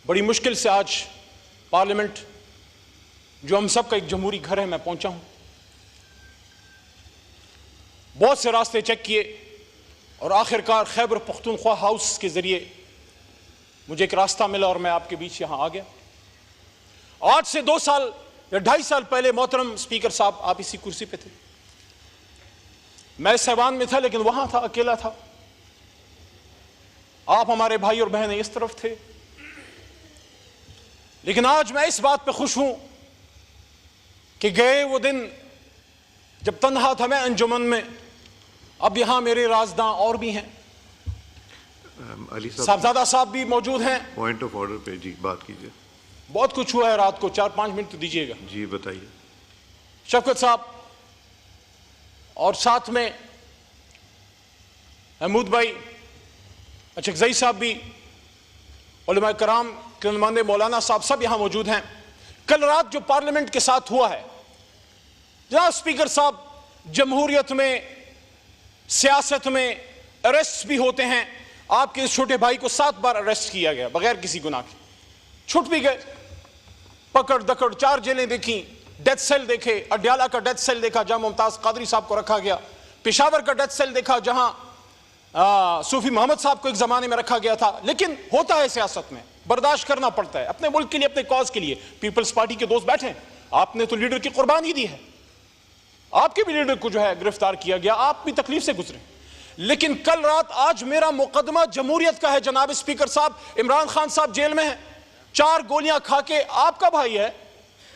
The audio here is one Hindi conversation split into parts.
बड़ी मुश्किल से आज पार्लियामेंट, जो हम सब का एक जमहूरी घर है, मैं पहुंचा हूं। बहुत से रास्ते चेक किए और आखिरकार खैबर पख्तूनख्वा हाउस के जरिए मुझे एक रास्ता मिला और मैं आपके बीच यहां आ गया। आज से 2 साल या 2.5 साल पहले मोहतरम स्पीकर साहब, आप इसी कुर्सी पे थे, मैं इस ऐवान में था, लेकिन वहां था, अकेला था। आप हमारे भाई और बहनें इस तरफ थे। लेकिन आज मैं इस बात पे खुश हूं कि गए वो दिन जब तन्हा था मैं अंजुमन में, अब यहां मेरे राजदां और भी हैं। अली साहबजादा साहब भी मौजूद हैं। पॉइंट ऑफ ऑर्डर पे जी बात कीजिए। बहुत कुछ हुआ है रात को, 4-5 मिनट तो दीजिएगा। जी बताइए। शफकत साहब और साथ में महमूद भाई, अचकजई साहब भी, उलमा कराम के नुमाइंदे मौलाना साहब, सब यहां मौजूद हैं। कल रात जो पार्लियामेंट के साथ हुआ है, जनाब स्पीकर साहब, जमहूरियत में, सियासत में अरेस्ट भी होते हैं। आपके इस छोटे भाई को 7 बार अरेस्ट किया गया बगैर किसी गुनाह के, छुट भी गए। पकड़ दकड़ 4 जेलें देखी, डेथ सेल देखे। अडयाला का डेथ सेल देखा जहां मुमताज कादरी साहब को रखा गया। पेशावर का डेथ सेल देखा जहां सूफी मोहम्मद साहब को एक जमाने में रखा गया था। लेकिन होता है सियासत में, बर्दाश्त करना पड़ता है अपने मुल्क के लिए, अपने कॉज के लिए। पीपल्स पार्टी के दोस्त बैठे हैं, आपने तो लीडर की कुर्बानी दी है, आपके भी लीडर को जो है गिरफ्तार किया गया, आप भी तकलीफ से गुजरे। लेकिन कल रात, आज मेरा मुकदमा जमहूरियत का है। जनाब स्पीकर साहब, इमरान खान साहब जेल में हैं, 4 गोलियां खा के, आपका भाई है,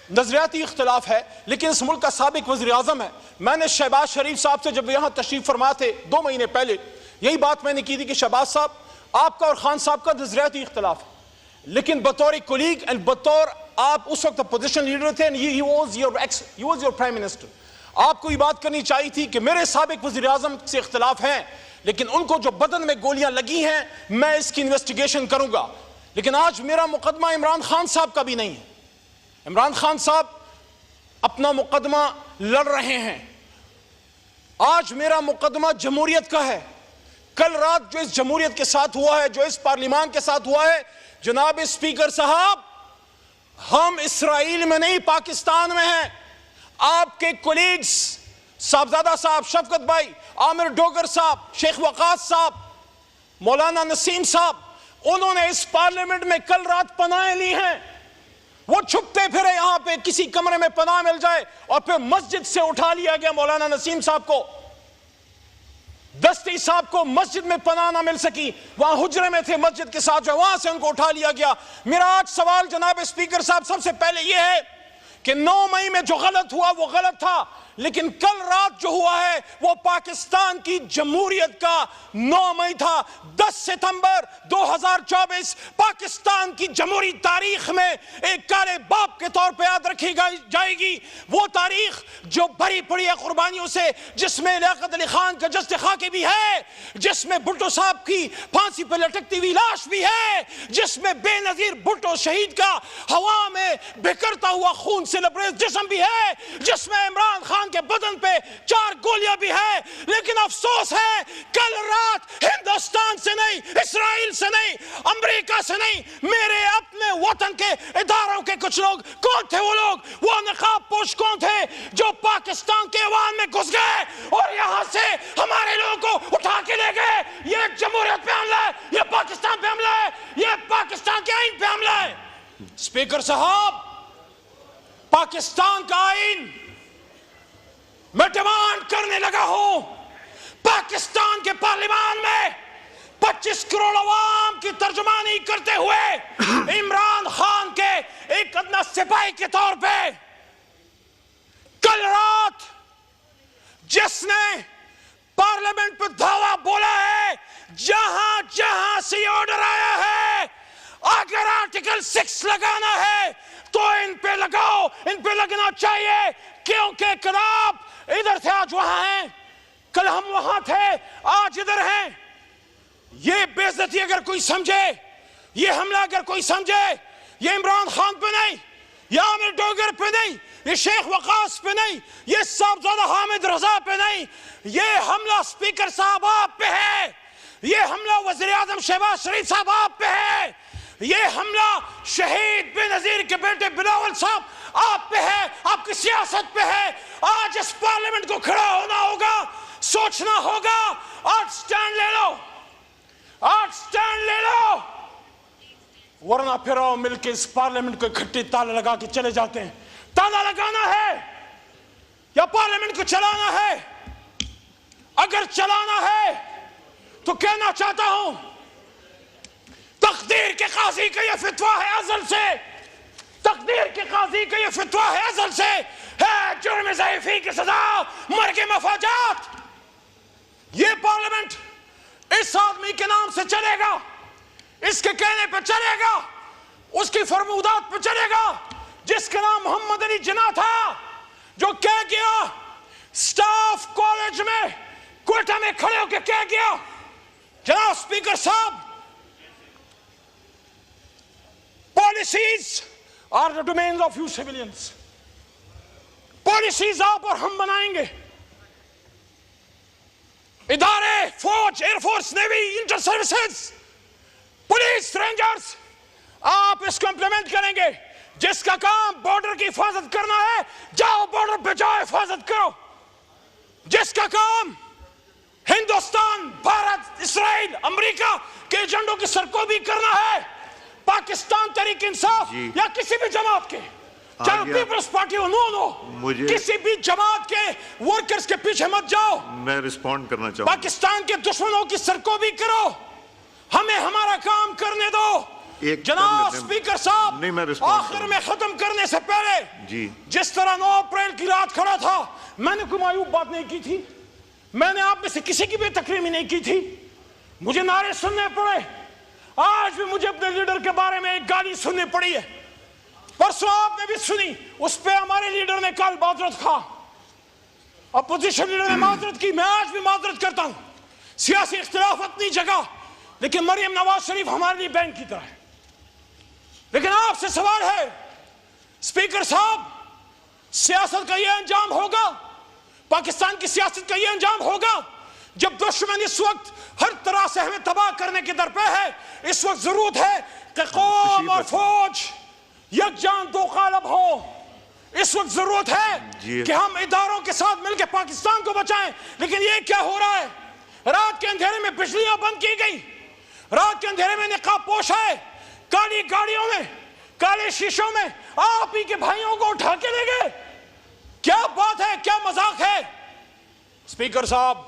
नजरियाती इख्तिलाफ है, लेकिन इस मुल्क का साबिक वज़ीर आज़म है। मैंने शहबाज शरीफ साहब से जब यहां तशरीफ फरमा थे 2 महीने पहले, यही बात मैंने की थी कि शहबाज साहब, आपका और खान साहब का नजरियाती इख्तिलाफ है, लेकिन बतौर कोलीग एंड बतौर आप उस वक्त पोजिशन लीडर थे, he was your prime minister, आपको ये बात करनी चाहिए थी कि मेरे साबिक वज़ीर आज़म से इख्तिलाफ हैं, लेकिन उनको जो बदन में गोलियां लगी हैं, मैं इसकी इन्वेस्टिगेशन करूंगा। लेकिन आज मेरा मुकदमा इमरान खान साहब का भी नहीं है। इमरान खान साहब अपना मुकदमा लड़ रहे हैं। आज मेरा मुकदमा जमहूरियत का है। कल रात जो इस जमहूरियत के साथ हुआ है, जो इस पार्लियामान के साथ हुआ है, जनाब स्पीकर साहब, हम इसराइल में नहीं, पाकिस्तान में हैं। आपके कोलीग्स, साहबजादा साहब, शफकत भाई, आमिर डोगर साहब, शेख वकास साहब, मौलाना नसीम साहब, उन्होंने इस पार्लियामेंट में कल रात पनाहें ली हैं। वो छुपते फिरे यहां पे, किसी कमरे में पनाह मिल जाए, और फिर मस्जिद से उठा लिया गया मौलाना नसीम साहब को। दस्ती साहब को मस्जिद में पनाह ना मिल सकी, वहां हुजरे में थे मस्जिद के साथ, जो वहां से उनको उठा लिया गया। मेरा आज सवाल जनाब स्पीकर साहब सबसे पहले यह है कि 9 मई में जो गलत हुआ वो गलत था, लेकिन कल रात जो हुआ है वो पाकिस्तान की जमहूरियत का 9 मई था। 10 सितंबर 2024 पाकिस्तान की जमहूरी तारीख में एक काले बाप के तौर पे याद रखी जाएगी। वो तारीख जो भरी पड़ी है कुर्बानियों से, जिसमें लियाकत अली खान का जश्न खाके भी है, जिसमें भुट्टो साहब की फांसी पर लटकती हुई लाश भी है, जिसमें बेनजीर भुट्टो शहीद का हवा में बिखरता हुआ खून से लबरेज जिस्म भी है, जिसमें इमरान खान के बदन पे 4 गोलियां भी है। लेकिन अफसोस है, कल रात हिंदुस्तान से नहीं, इसराइल से नहीं, अमेरिका से नहीं, मेरे अपने वतन के इदारों के कुछ लोग, कौन थे वो लोग, वो नकाब पोश कौन थे, जो पाकिस्तान के ऐवान में घुस गए और यहां से हमारे लोगों को उठा के ले गए। ये जमहूरियत पे हमला है, ये पाकिस्तान पे हमला है, ये पाकिस्तान के आईन पे हमला है। स्पीकर साहब, पाकिस्तान का आईन मैं डिमांड करने लगा हूं, पाकिस्तान के पार्लियामान में 25 करोड़ अवाम की तर्जुमानी करते हुए इमरान खान के एक अदना सिपाही के तौर पे कल रात जिसने पार्लियामेंट पर धावा बोला है, जहां जहां से ऑर्डर आया है, अगर आर्टिकल 6 लगाना है तो इन पे लगाओ, इन पे लगना चाहिए, क्योंकि कल आप इधर थे, आज वहां हैं, कल हम वहां थे, आज इधर हैं। ये बेइज्जती अगर कोई समझे, ये हमला अगर कोई समझे, ये इमरान खान पे नहीं, या आमिर डोगर पे नहीं, ये शेख वकास पे नहीं, ये साहबजादा हामिद रजा पे नहीं, ये हमला स्पीकर साहब आप पे है, ये हमला वज़ीर आज़म शहबाज शरीफ साहब आप पे है, ये हमला शहीद बेनजीर के बेटे बिलावल साहब आप पे है, आपकी सियासत पे है। आज इस पार्लियामेंट को खड़ा होना होगा, सोचना होगा। आज स्टैंड ले लो, आज स्टैंड ले लो, वरना फिर आओ मिलकर इस पार्लियामेंट को इकट्ठे ताला लगा के चले जाते हैं। ताला लगाना है या पार्लियामेंट को चलाना है? अगर चलाना है तो कहना चाहता हूं, तकदीर के काजी का यह फितवा है अज़ल से, तकदीर के काजी का यह फितवा है अज़ल से, है जुर्म ज़ईफ़ी की सजा, मर के मफाजात। यह पार्लियामेंट इस आदमी के नाम से चलेगा, इसके कहने पे चलेगा, उसकी फरमूदात पे चलेगा, जिसका नाम मोहम्मद अली जिन्ना था, जो कह गया स्टाफ कॉलेज में कोयटा में खड़े होकर कह गया, जनाब स्पीकर साहब, policies are the domain of you civilians. Policies आप और हम बनाएंगे। इदारे, फौज, air force, navy, inter services, police, rangers, आप इसको इंप्लीमेंट करेंगे। जिसका काम बॉर्डर की हिफाजत करना है, जाओ बॉर्डर पे जाओ, हिफाजत करो। जिसका काम हिंदुस्तान, भारत, इस्राइल, अमेरिका के एजेंडों की सरकोबी करना है, पाकिस्तान तहरीक इंसाफ या किसी भी जमात के, चाहे पीपल्स पार्टी हो, नो, किसी भी जमात के वर्कर्स के पीछे मत जाओ। मैं रिस्पॉन्ड करना चाहूंगा। पाकिस्तान के दुश्मनों की सरकोबी करो, हमें हमारा काम करने दो। जनाब स्पीकर साहब, आखिर में खत्म करने से पहले जी, जिस तरह 9 अप्रैल की रात खड़ा था, मैंने कोई मायूब बात नहीं की थी, मैंने आप में से किसी की भी तकरीम नहीं की थी। मुझे नारे सुनने पड़े, आज भी मुझे अपने लीडर के बारे में एक गाली सुननी पड़ी है। परसों आपने भी सुनी, उस पर हमारे लीडर ने कल माजरत खा, अपोजिशन लीडर ने माजरत की, मैं आज भी माजरत करता हूं। सियासी इख्तिलाफ अपनी जगह, लेकिन मरियम नवाज शरीफ हमारे लिए बहन की तरह है। लेकिन आपसे सवाल है स्पीकर साहब, सियासत का यह अंजाम होगा, पाकिस्तान की सियासत का यह अंजाम होगा, जब दुश्मन इस वक्त हर तरह से हमें तबाह करने के दर पे है। इस वक्त जरूरत है कि कौम और फौज यकजान दो कालब हो। इस वक्त जरूरत है कि हम इदारों के साथ मिलकर पाकिस्तान को बचाएं। लेकिन ये क्या हो रहा है? रात के अंधेरे में बिजलियां बंद की गई, रात के अंधेरे में निकाब पोश है, काली गाड़ियों में, काले शीशों में आप ही के भाइयों को उठा के ले गए। क्या बात है, क्या मजाक है? स्पीकर साहब,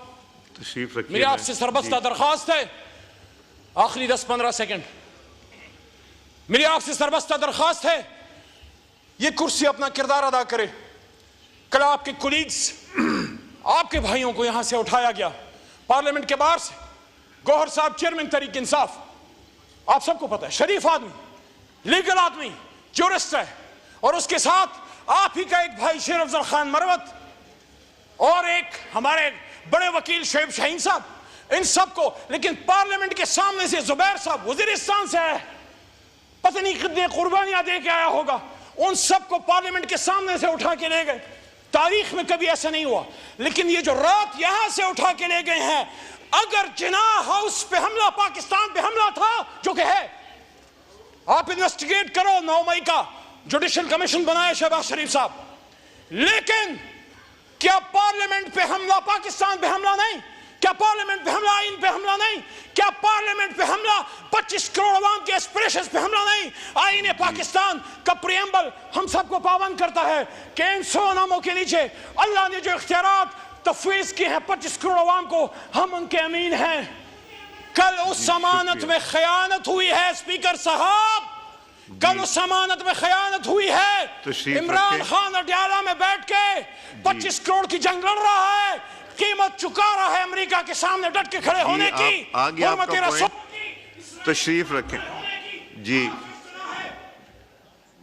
तशरीफ रखिए। मेरी आपसे सरबस्ता दरखास्त है, आखिरी 10-15 सेकंड, मेरी आपसे सरबस्ता दरखास्त है, ये कुर्सी अपना किरदार अदा करे। कल आपके कोलीग्स, आपके भाइयों को यहां से उठाया गया पार्लियामेंट के बाहर से। गौहर साहब चेयरमैन तहरीक इंसाफ, आप सबको पता है, शरीफ आदमी, लीगल आदमी, ज्यूरिस्ट है, और उसके साथ आप ही का एक भाई शेर अफजल खान मरवत और एक हमारे बड़े वकील शोएब शाहीन साहब, इन सबको। लेकिन पार्लियामेंट के सामने से जुबैर साहब वजीरिस्तान से आया, पता नहीं कितनी कुर्बानियां दे के आया होगा, उन सबको पार्लियामेंट के सामने से उठा के ले गए। तारीख में कभी ऐसा नहीं हुआ। लेकिन ये जो रात यहां से उठा के ले गए हैं, अगर जिन्ना हाउस पे हमला, पाकिस्तान पे हमला था, जो कि है, आप इन्वेस्टिगेट करो। 9 मई का जुडिशल कमीशन बनाया शहबाज शरीफ साहब, लेकिन क्या पार्लियामेंट पे हमला, पाकिस्तान पे हमला नहीं? क्या पार्लियामेंट पे हमला आइन पे हमला नहीं? क्या पार्लियामेंट पे हमला 25 करोड़ अवाम के एस्पिरेशंस पे हमला नहीं? आइन पाकिस्तान का प्रियम्बल हम सबको पाबंद करता है कि इन 100 नामों के नीचे अल्लाह ने जो इख्तियारात तफवीज किए हैं 25 करोड़ अवाम को, हम उनके अमीन हैं। कल उस जमानत में खयानत हुई है स्पीकर साहब, कल उस जमानत में खयानत हुई है। इमरान खान अडयाला में बैठ के 25 करोड़ की जंग लड़ रहा है, कीमत चुका रहा है अमेरिका के सामने डट के खड़े होने की। आगे आपका पॉइंट, तशरीफ रखें जी,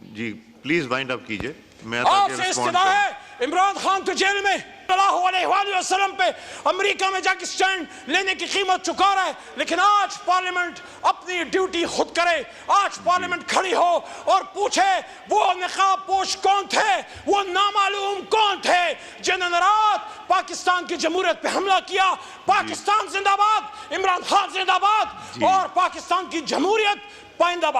जी प्लीज वाइंड अप कीजिए। मैं आपसे इस्तदा है, इमरान खान तो जेल में सल्लल्लाहु अलैहि वसल्लम पे अमेरिका में जाके स्टैंड लेने की कीमत चुका रहा है। लेकिन आज पार्लियामेंट अपनी ड्यूटी खुद करे, आज पार्लियामेंट खड़ी हो और पूछे वो निकाब पोश कौन थे, वो नामालूम कौन थे जिन्होंने रात पाकिस्तान की जमहूरियत पे हमला किया। पाकिस्तान जिंदाबाद, इमरान खान जिंदाबाद और पाकिस्तान की जमहूरियत पाइंदाबाद।